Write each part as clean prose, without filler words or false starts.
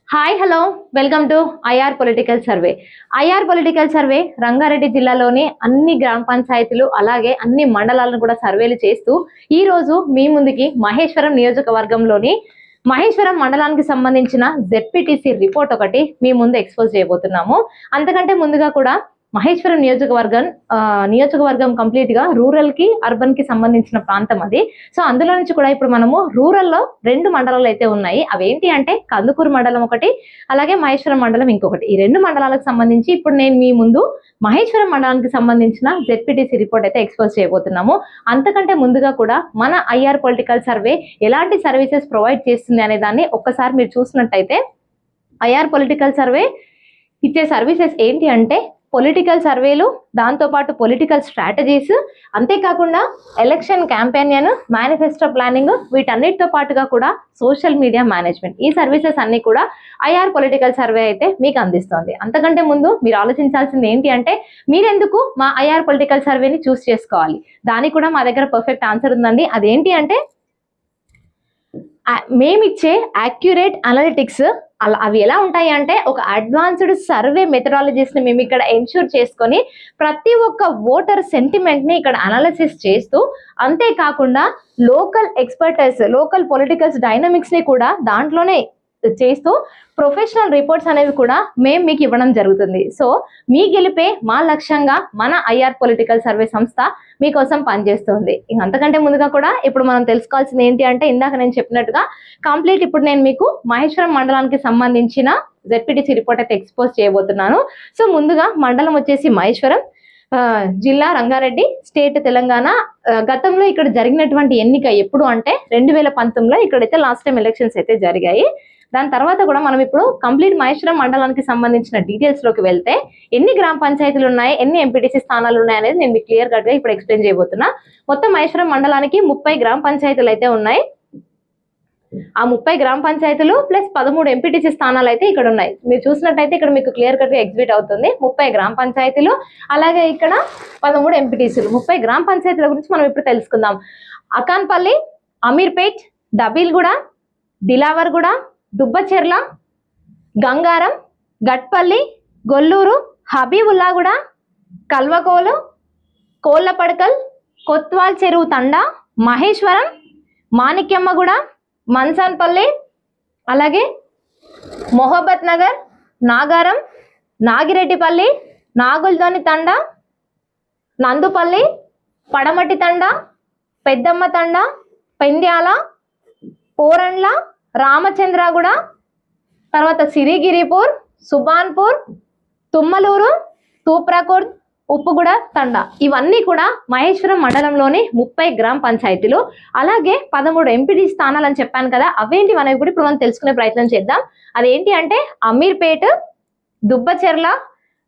Hi hello welcome to IR political survey. IR political survey Rangareddy జిల్లాలోని అన్ని గ్రామ పంచాయతీలు అలాగే అన్ని మండలాలను కూడా సర్వేలు చేస్తూ ఈ రోజు మీ ముందుకి మహేశ్వరం నియోజకవర్గంలోని మహేశ్వరం మండలానికి సంబంధించిన జెడ్పీటీసీ రిపోర్ట్ ఒకటి మీ ముందు ఎక్స్పోజ్ చేయబోతున్నాము. అంతకంటే ముందుగా కూడా మహేశ్వరం నియోజకవర్గం కంప్లీట్ గా రూరల్ కి అర్బన్ కి సంబంధించిన ప్రాంతం అది. సో అందులో నుంచి కూడా ఇప్పుడు మనము రూరల్ లో 2 మండలాలు అయితే ఉన్నాయి. అవేంటి అంటే కందుకూరు మండలం ఒకటి, అలాగే మహేశ్వరం మండలం ఇంకొకటి. ఈ 2 మండలాలకు సంబంధించి ఇప్పుడు నేను మీ ముందు మహేశ్వరం మండలానికి సంబంధించిన జెడ్పీటీసీ రిపోర్ట్ అయితే ఎక్స్పోజ్ చేయబోతున్నాము. అంతకంటే ముందుగా కూడా మన ఐఆర్ పొలిటికల్ సర్వే ఎలాంటి సర్వీసెస్ ప్రొవైడ్ చేస్తుంది అనే దాన్ని ఒక్కసారి మీరు చూసినట్టయితే ఐఆర్ పొలిటికల్ సర్వే ఇచ్చే సర్వీసెస్ ఏంటి అంటే పొలిటికల్ సర్వేలు, దాంతోపాటు పొలిటికల్ స్ట్రాటజీస్, అంతేకాకుండా ఎలక్షన్ క్యాంపెయిన్, మేనిఫెస్టో ప్లానింగ్, వీటన్నిటితో పాటుగా కూడా సోషల్ మీడియా మేనేజ్మెంట్, ఈ సర్వీసెస్ అన్ని కూడా ఐఆర్ పొలిటికల్ సర్వే అయితే మీకు అందిస్తుంది. అంతకంటే ముందు మీరు ఆలోచించాల్సింది ఏంటి అంటే మీరెందుకు మా ఐఆర్ పొలిటికల్ సర్వేని చూస్ చేసుకోవాలి. దానికి కూడా మా దగ్గర పర్ఫెక్ట్ ఆన్సర్ ఉందండి. అదేంటి అంటే మేమిచ్చే యాక్యురేట్ అనలిటిక్స్ అవి ఎలా ఉంటాయి అంటే ఒక అడ్వాన్స్డ్ సర్వే మెథడాలజీస్ ని మేము ఇక్కడ ఎన్ష్యూర్ చేసుకొని ప్రతి ఒక్క ఓటర్ సెంటిమెంట్ ని ఇక్కడ అనాలిసిస్ చేస్తూ, అంతేకాకుండా local expertise, local politicals dynamics ని కూడా దాంట్లోనే చేస్తూ ప్రొఫెషనల్ రిపోర్ట్స్ అనేవి కూడా మేము మీకు ఇవ్వడం జరుగుతుంది. సో మీ గెలిపే మా లక్ష్యంగా మన ఐఆర్ పొలిటికల్ సర్వే సంస్థ మీకోసం పనిచేస్తుంది. అంతకంటే ముందుగా కూడా ఇప్పుడు మనం తెలుసుకోవాల్సింది ఏంటి అంటే ఇందాక నేను చెప్పినట్టుగా కంప్లీట్ ఇప్పుడు నేను మీకు మహేశ్వరం మండలానికి సంబంధించిన జెడ్పీటీసీ రిపోర్ట్ అయితే ఎక్స్పోజ్ చేయబోతున్నాను. సో ముందుగా మండలం వచ్చేసి మహేశ్వరం, జిల్లా రంగారెడ్డి, స్టేట్ తెలంగాణ. గతంలో ఇక్కడ జరిగినటువంటి ఎన్నిక ఎప్పుడు అంటే 2019లో ఇక్కడైతే లాస్ట్ టైం ఎలక్షన్స్ అయితే జరిగాయి. దాని తర్వాత కూడా మనం ఇప్పుడు కంప్లీట్ మహేశ్వరం మండలానికి సంబంధించిన డీటెయిల్స్ లోకి వెళ్తే ఎన్ని గ్రామ పంచాయతీలు ఉన్నాయి, ఎన్ని ఎంపీటీసీ స్థానాలు ఉన్నాయి అనేది నేను మీకు క్లియర్ కట్ గా ఇప్పుడు ఎక్స్ప్లెయిన్ చేయబోతున్నా. మొత్తం మహేశ్వరం మండలానికి 30 గ్రామ పంచాయతీలు అయితే ఉన్నాయి. ఆ 30 గ్రామ పంచాయతీలు ప్లస్ 13 ఎంపీటీసీ స్థానాలు అయితే ఇక్కడ ఉన్నాయి. మీరు చూసినట్టయితే ఇక్కడ మీకు క్లియర్ కట్ గా ఎగ్జిబిట్ అవుతుంది 30 గ్రామ పంచాయతీలు, అలాగే ఇక్కడ 13 ఎంపీటీసీలు. 30 గ్రామ పంచాయతీల గురించి మనం ఇప్పుడు తెలుసుకుందాం. అకాన్పల్లి, అమీర్పేట్, డబీల్గూడ, దిలావర్గూడ, దుబ్బచెర్ల, గంగారం, గట్పల్లి, గొల్లూరు, హబీబుల్లాగూడ, కల్వకోలు, కోళ్లపడకల్, కొత్వాల్ చెరువు తండా, మహేశ్వరం, మాణిక్యమ్మగూడ, మన్సాన్పల్లి, అలాగే మొహబ్బత్ నగర్, నాగారం, నాగిరెడ్డిపల్లి, నాగుల్దోని తండా, నందుపల్లి, పడమటి తండా, పెద్దమ్మ తండా, పెండ్యాల, పోరండ్ల, రామచంద్రగూడ, తర్వాత సిరిగిరిపూర్, సుబాన్పూర్, తుమ్మలూరు, తూప్రాకూర్, ఉప్పుగూడ తండా. ఇవన్నీ కూడా మహేశ్వరం మండలంలోని 30 గ్రామ పంచాయతీలు. అలాగే 13 ఎంపీటీ స్థానాలు అని చెప్పాను కదా, అవేంటి అనేవి కూడా ఇప్పుడు మనం తెలుసుకునే ప్రయత్నం చేద్దాం. అదేంటి అంటే అమీర్పేట్, దుబ్బచెర్ల,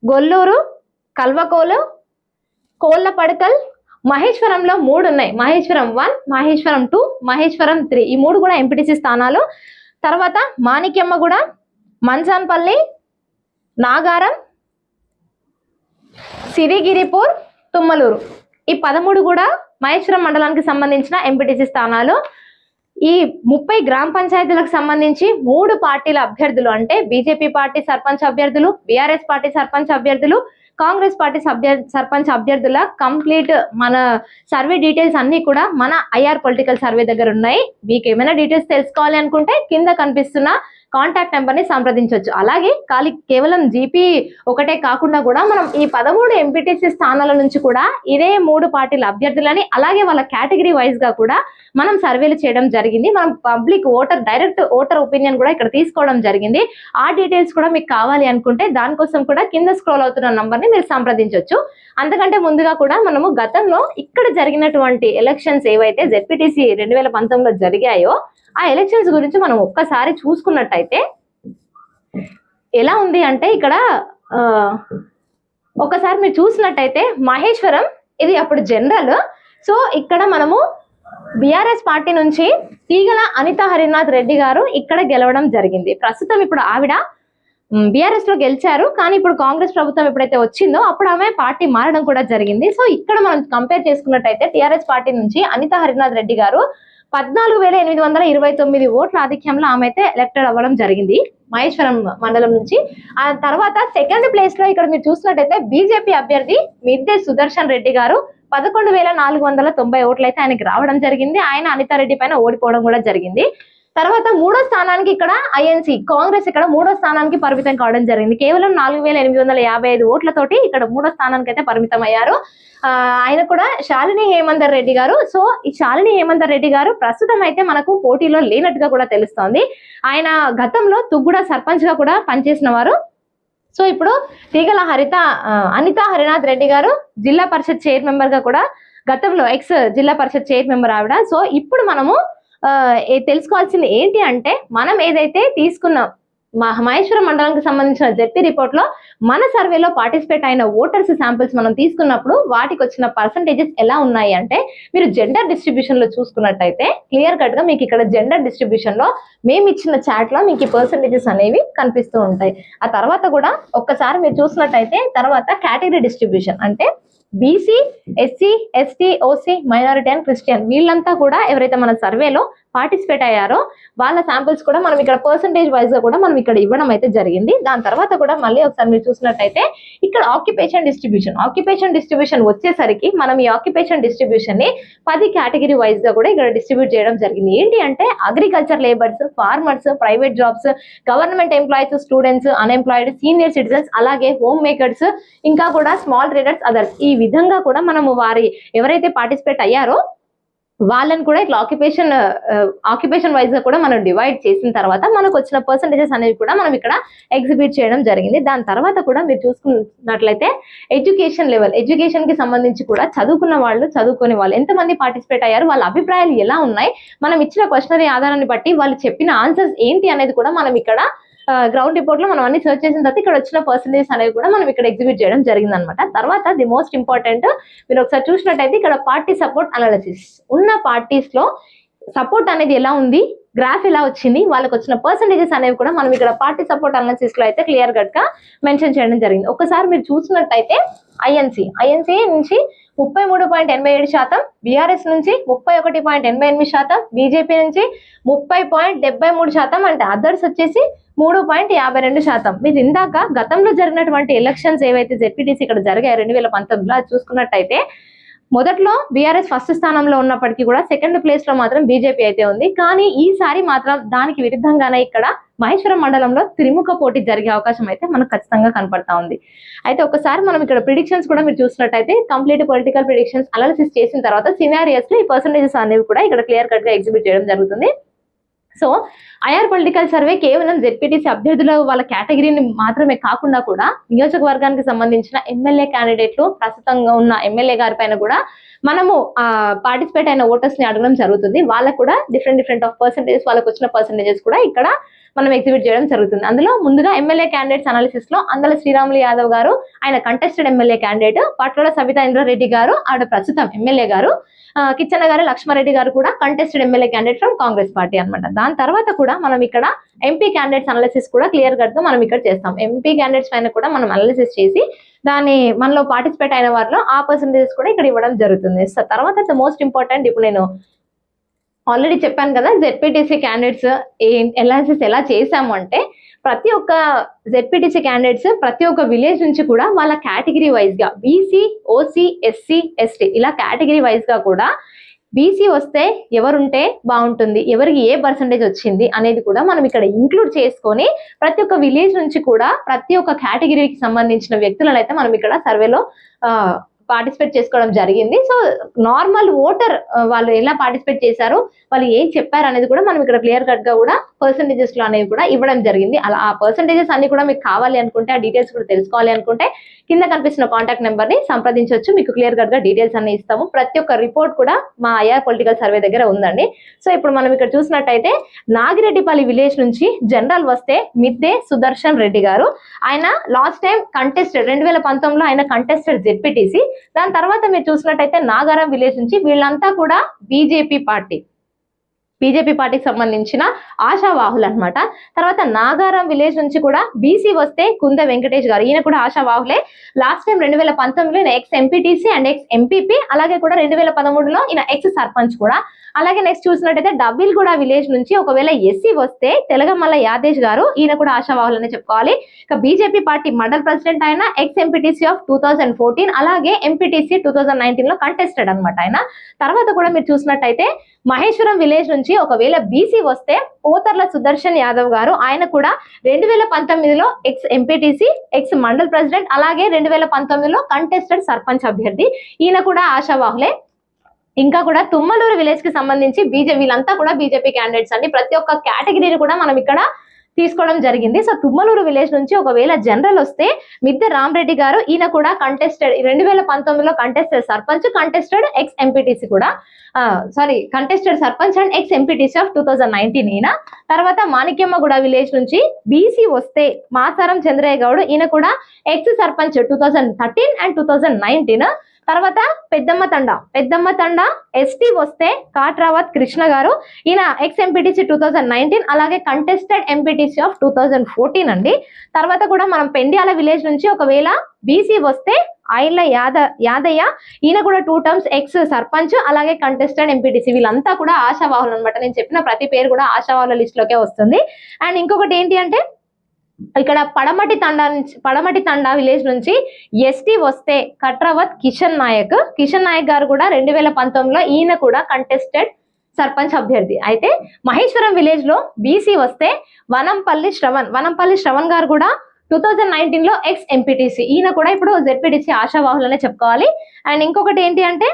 గొల్లూరు, కల్వకోలు, కోళ్లపడకల్. మహేశ్వరంలో 3 ఉన్నాయి. మహేశ్వరం 1, మహేశ్వరం 2, మహేశ్వరం 3. ఈ 3 కూడా ఎంపీటీసీ స్థానాలు. తర్వాత మాణిక్యమ్మగూడ, మన్సాన్పల్లి, నాగారం, సిరిగిరిపూర్, తుమ్మలూరు. ఈ 13 కూడా మహేశ్వరం మండలానికి సంబంధించిన ఎంపీటీసీ స్థానాలు. ఈ 30 గ్రామ పంచాయతీలకు సంబంధించి 3 పార్టీల అభ్యర్థులు అంటే బీజేపీ పార్టీ సర్పంచ్ అభ్యర్థులు, బీఆర్ఎస్ పార్టీ సర్పంచ్ అభ్యర్థులు, కాంగ్రెస్ పార్టీ సర్పంచ్ అభ్యర్థుల కంప్లీట్ మన సర్వే డీటెయిల్స్ అన్ని కూడా మన ఐఆర్ పొలిటికల్ సర్వే దగ్గర ఉన్నాయి. మీకు ఏమైనా డీటెయిల్స్ తెలుసుకోవాలి అనుకుంటే కింద కనిపిస్తున్న కాంటాక్ట్ నెంబర్ ని సంప్రదించవచ్చు. అలాగే కేవలం జీపీ ఒకటే కాకుండా కూడా మనం ఈ 13 ఎంపీటీసీ స్థానాల నుంచి కూడా ఇదే 3 పార్టీల అభ్యర్థులని అలాగే వాళ్ళ కేటగిరీ వైజ్ గా కూడా మనం సర్వేలు చేయడం జరిగింది. మనం పబ్లిక్ డైరెక్ట్ ఓటర్ ఒపీనియన్ కూడా ఇక్కడ తీసుకోవడం జరిగింది. ఆ డీటెయిల్స్ కూడా మీకు కావాలి అనుకుంటే దానికోసం కూడా కింద స్క్రోల్ అవుతున్న నంబర్ ని మీరు సంప్రదించవచ్చు. అంతకంటే ముందుగా కూడా మనము గతంలో ఇక్కడ జరిగినటువంటి ఎలక్షన్స్ ఏవైతే జెడ్పీటీసీ 2019లో జరిగాయో ఆ ఎలక్షన్స్ గురించి మనం ఒక్కసారి చూసుకున్నట్టయితే ఎలా ఉంది అంటే ఇక్కడ ఒకసారి మీరు చూసినట్టయితే మహేశ్వరం ఇది అప్పుడు జనరల్. సో ఇక్కడ మనము బీఆర్ఎస్ పార్టీ నుంచి తీగల అనితా హరినాథ్ రెడ్డి గారు ఇక్కడ గెలవడం జరిగింది. ప్రస్తుతం ఇప్పుడు ఆవిడ బీఆర్ఎస్ లో గెలిచారు, కానీ ఇప్పుడు కాంగ్రెస్ ప్రభుత్వం ఎప్పుడైతే వచ్చిందో అప్పుడు ఆమె పార్టీ మారడం కూడా జరిగింది. సో ఇక్కడ మనం కంపేర్ చేసుకున్నట్టయితే టీఆర్ఎస్ పార్టీ నుంచి అనితా హరినాథ్ రెడ్డి గారు 14,829 ఓట్ల ఆధిక్యంలో ఆమె అయితే ఎలక్టెడ్ అవ్వడం జరిగింది మహేశ్వరం మండలం నుంచి. ఆ తర్వాత సెకండ్ ప్లేస్ లో ఇక్కడ మీరు చూసినట్టయితే బీజేపీ అభ్యర్థి మిద్దె సుదర్శన్ రెడ్డి గారు 11,490 ఓట్లు అయితే ఆయనకి రావడం జరిగింది. ఆయన అనితారెడ్డి పైన ఓడిపోవడం కూడా జరిగింది. తర్వాత మూడో స్థానానికి ఇక్కడ ఐఎన్సీ కాంగ్రెస్ ఇక్కడ మూడో స్థానానికి పరిమితం కావడం జరిగింది. కేవలం 4,855 ఓట్లతోటి ఇక్కడ మూడో స్థానానికి అయితే పరిమితం అయ్యారు. ఆయన కూడా శాలిని హేమందర్ రెడ్డి గారు. సో ఈ శాలిని హేమందర్ రెడ్డి గారు ప్రస్తుతం అయితే మనకు పోటీలో లేనట్టుగా కూడా తెలుస్తోంది. ఆయన గతంలో తుగ్గుడ సర్పంచ్ గా కూడా పనిచేసిన వారు. సో ఇప్పుడు తీగల అనితా హరినాథ్ రెడ్డి గారు జిల్లా పరిషత్ చైర్ మెంబర్ గా కూడా గతంలో ఎక్స్ జిల్లా పరిషత్ చైర్ మెంబర్ ఆవిడ. సో ఇప్పుడు మనము తెలుసుకోవాల్సింది ఏంటి అంటే, మనం ఏదైతే తీసుకున్నాం మహేశ్వరం మండలానికి సంబంధించిన జెడ్పీ రిపోర్ట్ లో మన సర్వేలో పార్టిసిపేట్ అయిన ఓటర్స్ శాంపిల్స్ మనం తీసుకున్నప్పుడు వాటికి వచ్చిన పర్సంటేజెస్ ఎలా ఉన్నాయి అంటే, మీరు జెండర్ డిస్ట్రిబ్యూషన్ లో చూసుకున్నట్టయితే క్లియర్ కట్ గా మీకు ఇక్కడ జెండర్ డిస్ట్రిబ్యూషన్ లో మేము ఇచ్చిన చాట్ లో మీకు ఈ పర్సంటేజెస్ అనేవి కనిపిస్తూ ఉంటాయి. ఆ తర్వాత కూడా ఒక్కసారి మీరు చూసినట్టయితే తర్వాత కేటగిరీ డిస్ట్రిబ్యూషన్ అంటే BC, SC, ST, OC, minority and Christian వీళ్ళంతా కూడా ఎవరైతే మన సర్వేలో పార్టిసిపేట్ అయ్యారో వాళ్ళ శాంపిల్స్ కూడా మనం ఇక్కడ పర్సంటేజ్ వైజ్ గా కూడా మనం ఇక్కడ ఇవ్వడం అయితే జరిగింది. దాని తర్వాత కూడా మళ్ళీ ఒకసారి మీరు చూసినట్టయితే ఇక్కడ ఆక్యుపేషన్ డిస్ట్రిబ్యూషన్ వచ్చేసరికి మనం ఈ ఆక్యుపేషన్ డిస్ట్రిబ్యూషన్ ని 10 కేటగిరీ వైజ్ గా కూడా ఇక్కడ డిస్ట్రిబ్యూట్ చేయడం జరిగింది. ఏంటి అంటే agriculture labours, farmers, private jobs, government employees, students, unemployed, senior citizens, అలాగే హోమ్ మేకర్స్, ఇంకా కూడా స్మాల్ ట్రేడర్స్, అదర్స్ ఈ విధంగా కూడా మనము వారి ఎవరైతే పార్టిసిపేట్ అయ్యారో వాళ్ళని కూడా ఇట్లా ఆక్యుపేషన్ వైజ్ గా కూడా మనం డివైడ్ చేసిన తర్వాత మనకు వచ్చిన పర్సంటేజెస్ అనేవి కూడా మనం ఇక్కడ ఎగ్జిబిట్ చేయడం జరిగింది. దాని తర్వాత కూడా మీరు చూసుకున్నట్లయితే ఎడ్యుకేషన్ లెవెల్, ఎడ్యుకేషన్ కి సంబంధించి కూడా చదువుకున్న వాళ్ళు, చదువుకునే వాళ్ళు ఎంతమంది పార్టిసిపేట్ అయ్యారు, వాళ్ళ అభిప్రాయాలు ఎలా ఉన్నాయి, మనం ఇచ్చిన క్వశ్చనరీ ఆధారాన్ని బట్టి వాళ్ళు చెప్పిన ఆన్సర్స్ ఏంటి అనేది కూడా మనం ఇక్కడ గ్రౌండ్ రిపోర్ట్ లో మనం అన్ని సర్చ్ చేసిన తర్వాత ఇక్కడ వచ్చిన పర్సంటేజ్ అనేవి కూడా మనం ఇక్కడ ఎగ్జిబిట్ చేయడం జరిగింది అనమాట. తర్వాత ది మోస్ట్ ఇంపార్టెంట్ మీరు ఒకసారి చూసినట్టయితే ఇక్కడ పార్టీ సపోర్ట్ అనాలిసిస్ ఉన్న పార్టీస్ లో సపోర్ట్ అనేది ఎలా ఉంది, గ్రాఫ్ ఎలా వచ్చింది, వాళ్ళకి వచ్చిన పర్సంటేజెస్ అనేవి కూడా మనం ఇక్కడ పార్టీ సపోర్ట్ అనాలిసిస్ లో అయితే క్లియర్ కట్ గా మెన్షన్ చేయడం జరిగింది. ఒకసారి మీరు చూసినట్టయితే ఐఎన్సీ నుంచి 33.87%, బీఆర్ఎస్ నుంచి 31.88%, బీజేపీ నుంచి 30.73%, అంటే అదర్స్ వచ్చేసి 3.52%. మీరు ఇందాక గతంలో జరిగినటువంటి ఎలక్షన్స్ ఏవైతే జెడ్పీటీసీ ఇక్కడ జరిగాయి 2019లో అది చూసుకున్నట్టయితే మొదట్లో బీఆర్ఎస్ ఫస్ట్ స్థానంలో ఉన్నప్పటికీ కూడా సెకండ్ ప్లేస్ లో మాత్రం బీజేపీ అయితే ఉంది. కానీ ఈసారి మాత్రం దానికి విరుద్ధంగానే ఇక్కడ మహేశ్వరం మండలంలో త్రిముఖ పోటీ జరిగే అవకాశం అయితే మనకు ఖచ్చితంగా కనపడతా ఉంది. అయితే ఒకసారి మనం ఇక్కడ ప్రిడిక్షన్స్ కూడా మీరు చూసినట్టయితే కంప్లీట్ పొలిటికల్ ప్రిడిక్షన్స్ అనాలిసిస్ చేసిన తర్వాత సినారియోస్ లో ఈ పర్సంటేజెస్ అనేవి కూడా ఇక్కడ క్లియర్ కట్ గా ఎగ్జిబిట్ చేయడం జరుగుతుంది. సో ఐఆర్ పొలిటికల్ సర్వే కేవలం జెడ్పీటీసీ అభ్యర్థుల వాళ్ళ కేటగిరీని మాత్రమే కాకుండా కూడా నియోజకవర్గానికి సంబంధించిన ఎమ్మెల్యే క్యాండిడేట్లు ప్రస్తుతంగా ఉన్న ఎమ్మెల్యే గారి పైన కూడా మనము పార్టిసిపేట్ అయిన ఓటర్స్ ని అడగడం జరుగుతుంది. వాళ్ళకు కూడా డిఫరెంట్ ఆఫ్ పర్సంటేజెస్, వాళ్ళకి వచ్చిన పర్సంటేజెస్ కూడా ఇక్కడ మనం ఎగ్జిబిట్ చేయడం జరుగుతుంది. అందులో ముందుగా ఎమ్మెల్యే క్యాండిడేట్స్ అనాలిసిస్ లో అందల శ్రీరాములు యాదవ్ గారు ఆయన కంటెస్టెడ్ ఎమ్మెల్యే క్యాండిడేట్, పట్ల సవితా ఇంద్రారెడ్డి గారు ఆవిడ ప్రస్తుతం ఎమ్మెల్యే గారు, కిచ్చన్న గారు లక్ష్మారెడ్డి గారు కూడా contested MLA candidate from Congress party అనమాట. దాని తర్వాత కూడా మనం ఇక్కడ ఎంపీ క్యాండిడేట్స్ అనాలిసిస్ కూడా క్లియర్ కట్ గా మనం ఇక్కడ చేస్తాం. ఎంపీ క్యాండిడేట్స్ పైన కూడా మనం అనాలిసిస్ చేసి దాని మనలో పార్టిసిపేట్ అయిన వారిలో ఆ పర్సంటేజెస్ కూడా ఇక్కడ ఇవ్వడం జరుగుతుంది. సో తర్వాత మోస్ట్ ఇంపార్టెంట్, ఇప్పుడు నేను ఆల్రెడీ చెప్పాను కదా జెడ్పీటీసీ క్యాండిడేట్స్ అనాలిసిస్ ఎలా చేసాము అంటే, ప్రతి ఒక్క జెడ్పీటీసీ క్యాండిడేట్స్ ప్రతి ఒక్క విలేజ్ నుంచి కూడా వాళ్ళ కేటగిరీ వైజ్ గా బీసీ, ఓసీ, ఎస్సీ, ఎస్టీ ఇలా కేటగిరీ వైజ్ గా కూడా బీసీ వస్తే ఎవరుంటే బాగుంటుంది, ఎవరికి ఏ పర్సంటేజ్ వచ్చింది అనేది కూడా మనం ఇక్కడ ఇంక్లూడ్ చేసుకొని ప్రతి ఒక్క విలేజ్ నుంచి కూడా ప్రతి ఒక్క కేటగిరీకి సంబంధించిన వ్యక్తులను అయితే మనం ఇక్కడ సర్వేలో పార్టిసిపేట్ చేసుకోవడం జరిగింది. సో నార్మల్ ఓటర్ వాళ్ళు ఎలా పార్టిసిపేట్ చేశారు, వాళ్ళు ఏం చెప్పారు అనేది కూడా మనం ఇక్కడ క్లియర్ కట్ గా కూడా పర్సంటేజెస్ లో అనేవి కూడా ఇవ్వడం జరిగింది. అలా ఆ పర్సంటేజెస్ అన్ని కూడా మీకు కావాలి అనుకుంటే, ఆ డీటెయిల్స్ కూడా తెలుసుకోవాలి అనుకుంటే కింద కనిపిస్తున్న కాంటాక్ట్ నెంబర్ ని సంప్రదించవచ్చు. మీకు క్లియర్ కట్ గా డీటెయిల్స్ అన్ని ఇస్తాము. ప్రతి ఒక్క రిపోర్ట్ కూడా మా ఐఆర్ పొలిటికల్ సర్వే దగ్గర ఉందండి. సో ఇప్పుడు మనం ఇక్కడ చూసినట్టయితే నాగిరెడ్డిపల్లి విలేజ్ నుంచి జనరల్ వస్తే మిద్దె సుదర్శన్ రెడ్డి గారు, ఆయన లాస్ట్ టైం కంటెస్టెడ్ 2019లో ఆయన కంటెస్టెడ్ జెడ్పీటీసీ. దాని తర్వాత మీరు చూసినట్టయితే నాగారం విలేజ్ నుంచి వీళ్ళంతా కూడా బీజేపీ పార్టీ. బీజేపీ పార్టీకి సంబంధించిన ఆశావాహులు అనమాట. తర్వాత నాగారం విలేజ్ నుంచి కూడా బీసీ వస్తే కుంద వెంకటేష్ గారు, ఈయన కూడా ఆశావాహులే. లాస్ట్ టైం 2019లో ex MPTC and ex MPP, అలాగే కూడా 2013లో ఈయన ఎక్స్ సర్పంచ్ కూడా. అలాగే నెక్స్ట్ చూసినట్టయితే డబ్బిల్గూడ విలేజ్ నుంచి ఒకవేళ ఎస్సీ వస్తే తెలగమల్ల యాదేశ్ గారు, ఈయన కూడా ఆశావాహులనే చెప్పుకోవాలి. ఇక బీజేపీ పార్టీ మండల్ ప్రెసిడెంట్ ఆయన, ఎక్స్ ఎంపీటీసీ ఆఫ్ 2014, అలాగే ఎంపీటీసీ 2019లో కంటెస్టెడ్ అనమాట ఆయన. తర్వాత కూడా మీరు చూసినట్టయితే మహేశ్వరం విలేజ్ నుంచి ఒకవేళ బీసీ వస్తే పోతర్ల సుదర్శన్ యాదవ్ గారు, ఆయన కూడా 2019లో ex MPTC, ex mandal president, అలాగే 2019లో కంటెస్టెడ్ సర్పంచ్ అభ్యర్థి, ఈయన కూడా ఆశావాహులే. ఇంకా కూడా తుమ్మలూరు విలేజ్ కి సంబంధించి వీళ్ళంతా కూడా బీజేపీ క్యాండిడేట్స్ అండి. ప్రతి ఒక్క కేటగిరీని కూడా మనం ఇక్కడ తీసుకోవడం జరిగింది. సో తుమ్మలూరు విలేజ్ నుంచి ఒకవేళ జనరల్ వస్తే మిద్దె రామరెడ్డి గారు, ఈయన కూడా కంటెస్టెడ్ 2019లో contested sarpanch, contested ex MPTC కూడా, contested sarpanch and ex MPTC of 2019 ఈయన. తర్వాత మాణిక్యమ్మగూడ విలేజ్ నుంచి బీసీ వస్తే మాసారం చంద్రయ్య గౌడ్, ఈయన కూడా ఎక్స్ సర్పంచ్ 2013 అండ్ 2019. తర్వాత పెద్దమ్మ తండ ఎస్టీ వస్తే కాట్రావత్ కృష్ణ గారు, ఈయన ఎక్స్ ఎంపీటీసీ 2019, అలాగే కంటెస్టెడ్ ఎంపీటీసీ ఆఫ్ 2014 అండి. తర్వాత కూడా మనం పెండ్యాల విలేజ్ నుంచి ఒకవేళ బీసీ వస్తే ఐళ్ళ యాదయ్య, ఈయన కూడా 2 టర్మ్స్ ఎక్స్ సర్పంచ్, అలాగే కంటెస్టెడ్ ఎంపీటీసీ. వీళ్ళంతా కూడా ఆశావాహులు అనమాట. నేను చెప్పిన ప్రతి పేరు కూడా ఆశావాహుల లిస్ట్ లోకే వస్తుంది. అండ్ ఇంకొకటి ఏంటి అంటే ఇక్కడ పడమటి తండా విలేజ్ నుంచి ఎస్టీ వస్తే కట్రావత్ కిషన్ నాయక్ గారు కూడా 2019లో ఈయన కూడా కంటెస్టెడ్ సర్పంచ్ అభ్యర్థి. అయితే మహేశ్వరం విలేజ్ లో బీసీ వస్తే వనంపల్లి శ్రవణ్ గారు కూడా 2019లో ఎక్స్ ఎంపీటీసీ, ఈయన కూడా ఇప్పుడు జెడ్పీటీసీ ఆశావాహులనే చెప్పుకోవాలి. అండ్ ఇంకొకటి ఏంటి అంటే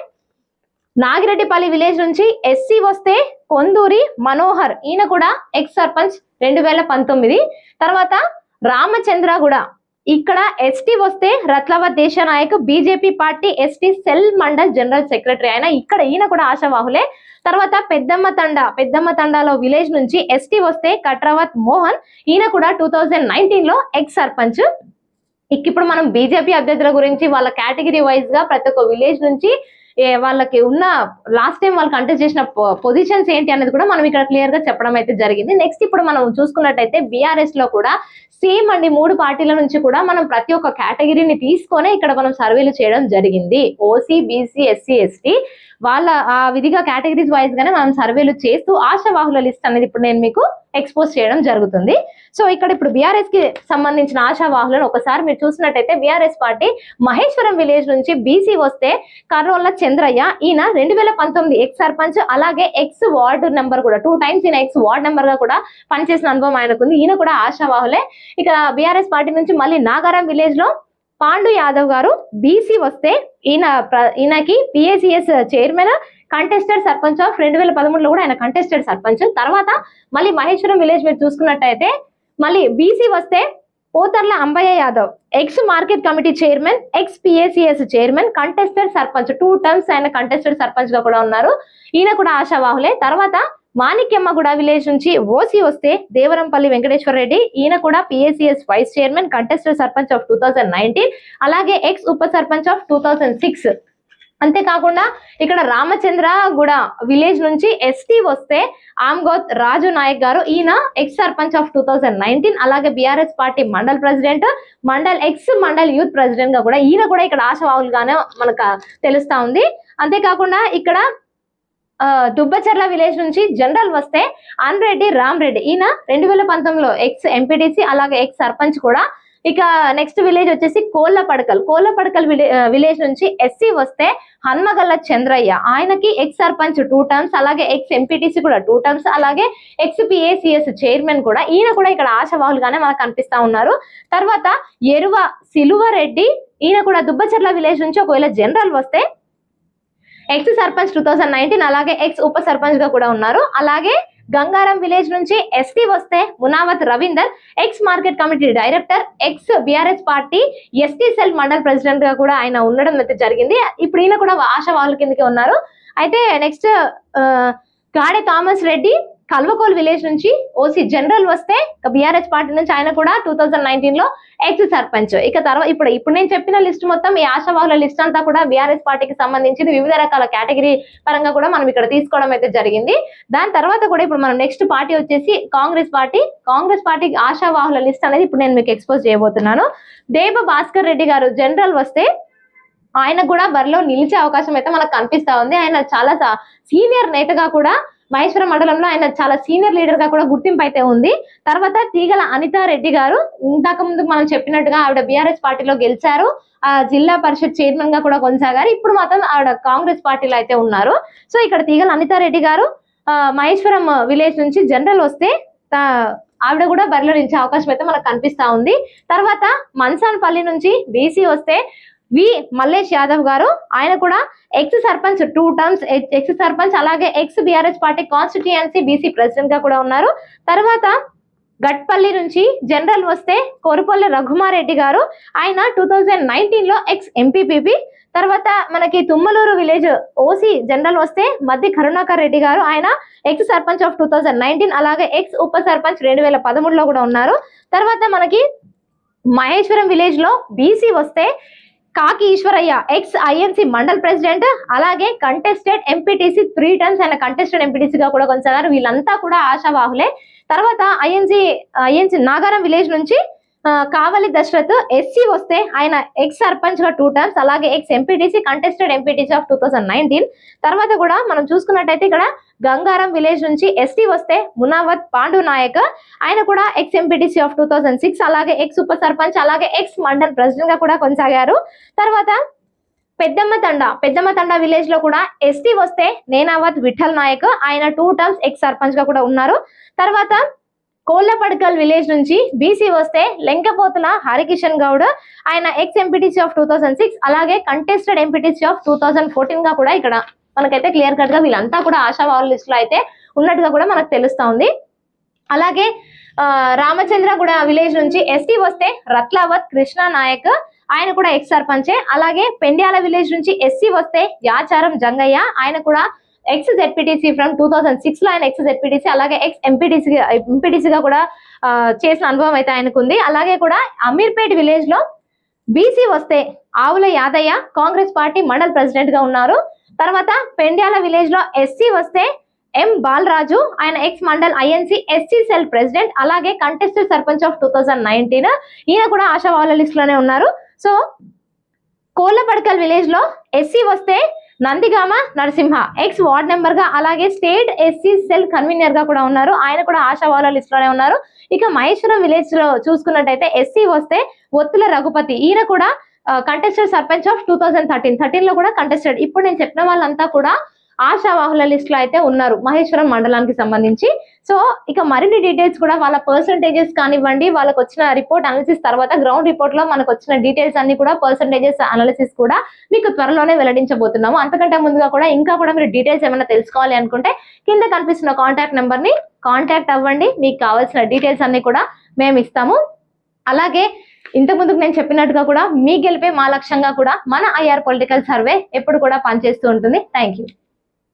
నాగిరెడ్డిపల్లి విలేజ్ నుంచి ఎస్సీ వస్తే కొందూరి మనోహర్, ఈయన కూడా ఎక్స్ సర్పంచ్ 2019. తర్వాత రామచంద్రగూడ, ఇక్కడ ఎస్టీ వస్తే Ratlavath Deshanayak, BJP party ST cell mandal general secretary ఆయన, ఈయన కూడా ఆశావాహులే. తర్వాత పెద్దమ్మ తండాలో విలేజ్ నుంచి ఎస్టీ వస్తే కట్రావత్ మోహన్, ఈయన కూడా 2019లో ఎక్స్ సర్పంచ్. ఇప్పుడు మనం బీజేపీ అభ్యర్థుల గురించి వాళ్ళ కేటగిరీ వైజ్ గా ప్రతి ఒక్క విలేజ్ నుంచి వాళ్ళకి ఉన్న లాస్ట్ టైం వాళ్ళు కంటెస్ట్ చేసిన పొజిషన్స్ ఏంటి అనేది కూడా మనం ఇక్కడ క్లియర్ గా చెప్పడం అయితే జరిగింది. నెక్స్ట్ ఇప్పుడు మనం చూసుకున్నట్టయితే బీఆర్ఎస్ లో కూడా సేమ్ అండి, 3 పార్టీల నుంచి కూడా మనం ప్రతి ఒక్క కేటగిరీని తీసుకొని ఇక్కడ మనం సర్వేలు చేయడం జరిగింది. ఓసీ, బీసీ, ఎస్సీ, ఎస్టీ వాళ్ళ ఆ విధిగా కేటగిరీస్ వైజ్ గానే మనం సర్వేలు చేస్తూ ఆశావాహుల లిస్ట్ అనేది ఇప్పుడు నేను మీకు ఎక్స్పోజ్ చేయడం జరుగుతుంది. సో ఇక్కడ ఇప్పుడు బీఆర్ఎస్ కి సంబంధించిన ఆశావాహులను ఒకసారి మీరు చూసినట్టయితే బీఆర్ఎస్ పార్టీ మహేశ్వరం విలేజ్ నుంచి బీసీ వస్తే కర్రోళ్ళ చంద్రయ్య, ఈయన 2019 ఎక్స్ సర్పంచ్, అలాగే ఎక్స్ వార్డు నెంబర్ కూడా 2 టైమ్స్ ఈయన ఎక్స్ వార్డ్ నెంబర్ గా కూడా పనిచేసిన అనుభవం ఆయనకుంది. ఈయన కూడా ఆశావాహులే. ఇక బీఆర్ఎస్ పార్టీ నుంచి మళ్ళీ నాగారం విలేజ్ లో పాండు యాదవ్ గారు బీసీ వస్తే ఈయనకి PACS chairman, contested sarpanch of 2013లో కూడా ఆయన కంటెస్టెడ్ సర్పంచ్. తర్వాత మళ్ళీ మహేశ్వరం విలేజ్ మీరు చూసుకున్నట్టయితే మళ్ళీ బీసీ వస్తే Pothrala Ambaiah Yadav, ex market committee chairman, ex PACS chairman, contested sarpanch 2 terms ఆయన కంటెస్టెడ్ సర్పంచ్ గా కూడా ఉన్నారు. ఈయన కూడా ఆశావాహులే. తర్వాత మాణిక్యమ్మగూడ విలేజ్ నుంచి ఓసీ వస్తే దేవరంపల్లి వెంకటేశ్వర రెడ్డి, ఈయన కూడా PACS vice chairman, contested sarpanch of 2019, అలాగే ఎక్స్ ఉప సర్పంచ్ ఆఫ్ 2006. అంతేకాకుండా ఇక్కడ రామచంద్రగూడ విలేజ్ నుంచి ఎస్టీ వస్తే ఆమ్గోత్ రాజు నాయక్ గారు, ఈయన ఎక్స్ సర్పంచ్ ఆఫ్ 2019, అలాగే BRS party mandal president, mandal youth president గా కూడా ఈయన కూడా ఇక్కడ ఆశావాహులుగానే మనకు తెలుస్తా ఉంది. అంతేకాకుండా ఇక్కడ దుబ్బచెర్ల విలేజ్ నుంచి జనరల్ వస్తే అన్రెడ్డి రామరెడ్డి, ఈయన 2019లో ఎక్స్ ఎంపీటీసీ, అలాగే ఎక్స్ సర్పంచ్ కూడా. ఇక నెక్స్ట్ విలేజ్ వచ్చేసి కోళ్ళపడకల్ విలేజ్ నుంచి ఎస్సీ వస్తే హన్మగల్ల చంద్రయ్య, ఆయనకి ఎక్స్ సర్పంచ్ 2 టర్మ్స్, అలాగే ఎక్స్ ఎంపీటీసీ కూడా 2 టర్మ్స్, అలాగే ఎక్స్ పిఏసిఎస్ చైర్మన్ కూడా. ఈయన కూడా ఇక్కడ ఆశావాహులుగానే మనకు కనిపిస్తా ఉన్నారు. తర్వాత ఎరువ సిలువరెడ్డి, ఈయన కూడా దుబ్బచెర్ల విలేజ్ నుంచి ఒకవేళ జనరల్ వస్తే ఎక్స్ సర్పంచ్ 2019, అలాగే ఎక్స్ ఉప సర్పంచ్ గా కూడా ఉన్నారు. అలాగే గంగారం విలేజ్ నుంచి ఎస్టీ వస్తే Munavath Ravinder, X market committee director, X BRS party ST cell mandal president గా కూడా ఆయన ఉండడం అయితే జరిగింది. ఇప్పుడు ఈయన కూడా ఆశావాహుల కిందకి ఉన్నారు. అయితే నెక్స్ట్ గాడే థామస్ రెడ్డి, కల్వకోల్ విలేజ్ నుంచి ఓసీ జనరల్ వస్తే బీఆర్ఎస్ పార్టీ నుంచి ఆయన కూడా 2019 లో ఎక్స్ సర్పంచ్. ఇక తర్వాత ఇప్పుడు నేను చెప్పిన లిస్ట్ మొత్తం ఈ ఆశావాహుల లిస్ట్ అంతా కూడా బీఆర్ఎస్ పార్టీకి సంబంధించి వివిధ రకాల కేటగిరీ పరంగా కూడా మనం ఇక్కడ తీసుకోవడం అయితే జరిగింది. దాని తర్వాత కూడా ఇప్పుడు మనం నెక్స్ట్ పార్టీ వచ్చేసి కాంగ్రెస్ పార్టీ ఆశావాహుల లిస్ట్ అనేది ఇప్పుడు నేను మీకు ఎక్స్పోజ్ చేయబోతున్నాను. దేబ భాస్కర్ రెడ్డి గారు జనరల్ వస్తే ఆయన కూడా బరిలో నిలిచే అవకాశం అయితే మనకు కనిపిస్తా ఉంది. ఆయన చాలా సీనియర్ నేతగా కూడా మహేశ్వరం మండలంలో ఆయన చాలా సీనియర్ లీడర్ గా కూడా గుర్తింపు అయితే ఉంది. తర్వాత తీగల అనితారెడ్డి గారు ఇంతకు ముందు మనం చెప్పినట్టుగా ఆవిడ బీఆర్ఎస్ పార్టీలో గెలిచారు, ఆ జిల్లా పరిషత్ చైర్మన్ గా కూడా కొనసాగారు. ఇప్పుడు మాత్రం ఆవిడ కాంగ్రెస్ పార్టీలో అయితే ఉన్నారు. సో ఇక్కడ తీగల అనితారెడ్డి గారు మహేశ్వరం విలేజ్ నుంచి జనరల్ వస్తే ఆవిడ కూడా బరిలో నిలిచే అవకాశం అయితే మనకు కనిపిస్తా ఉంది. తర్వాత మన్సాన్పల్లి నుంచి బీసీ వస్తే వి మల్లేష్ యాదవ్ గారు, ఆయన కూడా ex sarpanch 2 terms ex sarpanch, అలాగే ex BRS party constituency BC president గా కూడా ఉన్నారు. తర్వాత గట్పల్లి నుంచి జనరల్ వస్తే కోరుపల్లి రఘుమారెడ్డి గారు, ఆయన 2019 లో ఎక్స్ ఎంపీపీ. తర్వాత మనకి తుమ్మలూరు విలేజ్ ఓసీ జనరల్ వస్తే మద్ది కరుణాకర్ రెడ్డి గారు, ఆయన ఎక్స్ సర్పంచ్ ఆఫ్ 2019, అలాగే ఎక్స్ ఉప సర్పంచ్ 2013లో కూడా ఉన్నారు. తర్వాత మనకి మహేశ్వరం విలేజ్ లో బీసీ వస్తే Kaki Eshwaraiah ex INC mandal president, అలాగే కంటెస్టెడ్ ఎంపీటీసీ 3 టైమ్స్ ఆయన కంటెస్టెడ్ ఎంపీటీసీగా కూడా కొనసాగారు. వీళ్ళంతా కూడా ఆశావాహులే. తర్వాత ఐఎన్సీ నాగారం విలేజ్ నుంచి కావలి దశరథ్ ఎస్సీ వస్తే ఆయన ఎక్స్ సర్పంచ్ గా 2 టైమ్స్, అలాగే X MPTC contested MPTC of 2019. తర్వాత కూడా మనం చూసుకున్నట్టయితే ఇక్కడ గంగారం విలేజ్ నుంచి ఎస్టీ వస్తే మునావత్ పాండు నాయక్, ఆయన కూడా ఎక్స్ ఎంపీటీసీ ఆఫ్ 2006, అలాగే ఎక్స్ ఉప సర్పంచ్, అలాగే ఎక్స్ మండల్ ప్రెసిడెంట్ గా కూడా కొనసాగారు. తర్వాత పెద్దమ్మ తండా విలేజ్ లో కూడా ఎస్టీ వస్తే నేనావత్ విఠల్ నాయక్, ఆయన 2 టర్మ్స్ ఎక్స్ సర్పంచ్ గా కూడా ఉన్నారు. తర్వాత కోళ్లపడకల్ విలేజ్ నుంచి బీసీ వస్తే లెంకపోతుల హరికిషన్ గౌడ్, ఆయన ఎక్స్ ఎంపీటీసీ ఆఫ్ 2006, అలాగే కంటెస్టెడ్ ఎంపీటీసీ ఆఫ్ 2014 గా కూడా ఇక్కడ మనకైతే క్లియర్ కట్ గా వీళ్ళంతా కూడా ఆశావాహుల లిస్ట్ లో అయితే ఉన్నట్టుగా కూడా మనకు తెలుస్తా ఉంది. అలాగే రామచంద్రగూడ విలేజ్ నుంచి ఎస్టీ వస్తే రత్లావత్ కృష్ణ నాయక్, ఆయన కూడా ఎక్స్ సర్పంచే. అలాగే పెండ్యాల విలేజ్ నుంచి ఎస్సీ వస్తే యాచారం జంగయ్య, ఆయన కూడా ఎక్స్ జెడ్పీటీసీ ఫ్రమ్ 2006 లో ఆయన ఎక్స్ జెడ్పీటీసీ, అలాగే ఎక్స్ ఎంపీటీసీగా కూడా చేసిన అనుభవం అయితే ఆయనకు ఉంది. అలాగే కూడా అమీర్పేట్ విలేజ్ లో బీసీ వస్తే ఆవుల యాదయ్య కాంగ్రెస్ పార్టీ మండల్ ప్రెసిడెంట్ గా ఉన్నారు. తర్వాత పెండ్యాల విలేజ్ లో ఎస్సీ వస్తే ఎం బాలరాజు, ఆయన X mandal INC SC cell president, అలాగే కంటెస్టెడ్ సర్పంచ్ ఆఫ్ 2019, ఈయన కూడా ఆశావాహుల లిస్ట్ లోనే ఉన్నారు. సో కోళ్లపడకల్ విలేజ్ లో ఎస్సీ వస్తే Nandigama Narasimha X ward number గా, అలాగే స్టేట్ ఎస్సీ సెల్ కన్వీనర్ గా కూడా ఉన్నారు, ఆయన కూడా ఆశావాహుల లిస్ట్ లోనే ఉన్నారు. ఇక మహేశ్వరం విలేజ్ లో చూసుకున్నట్టయితే ఎస్సీ వస్తే ఒత్తుల రఘుపతి, ఈయన కూడా కంటెస్టెడ్ సర్పంచ్ ఆఫ్ 2013 లో కూడా కంటెస్టెడ్. ఇప్పుడు నేను చెప్పిన వాళ్ళంతా కూడా ఆశావాహుల లిస్ట్ లో అయితే ఉన్నారు మహేశ్వరం మండలానికి సంబంధించి. సో ఇక మరిన్ని డీటెయిల్స్ కూడా వాళ్ళ పర్సంటేజెస్ కానివ్వండి, వాళ్ళకి వచ్చిన రిపోర్ట్ అనాలిసిస్ తర్వాత గ్రౌండ్ రిపోర్ట్ లో మనకు వచ్చిన డీటెయిల్స్ అన్ని కూడా పర్సంటేజెస్ అనాలిసిస్ కూడా మీకు త్వరలోనే వెల్లడించబోతున్నాము. అంతకంటే ముందుగా కూడా ఇంకా కూడా మీరు డీటెయిల్స్ ఏమైనా తెలుసుకోవాలి అనుకుంటే కింద కనిపిస్తున్న కాంటాక్ట్ నెంబర్ ని కాంటాక్ట్ అవ్వండి, మీకు కావాల్సిన డీటెయిల్స్ అన్ని కూడా మేము ఇస్తాము. అలాగే ఇంతకుముందుకు నేను చెప్పినట్టుగా కూడా మీ గెలిపే మా లక్ష్యంగా కూడా మన ఐఆర్ పొలిటికల్ సర్వే ఎప్పుడు కూడా పనిచేస్తూ ఉంటుంది. Thank you.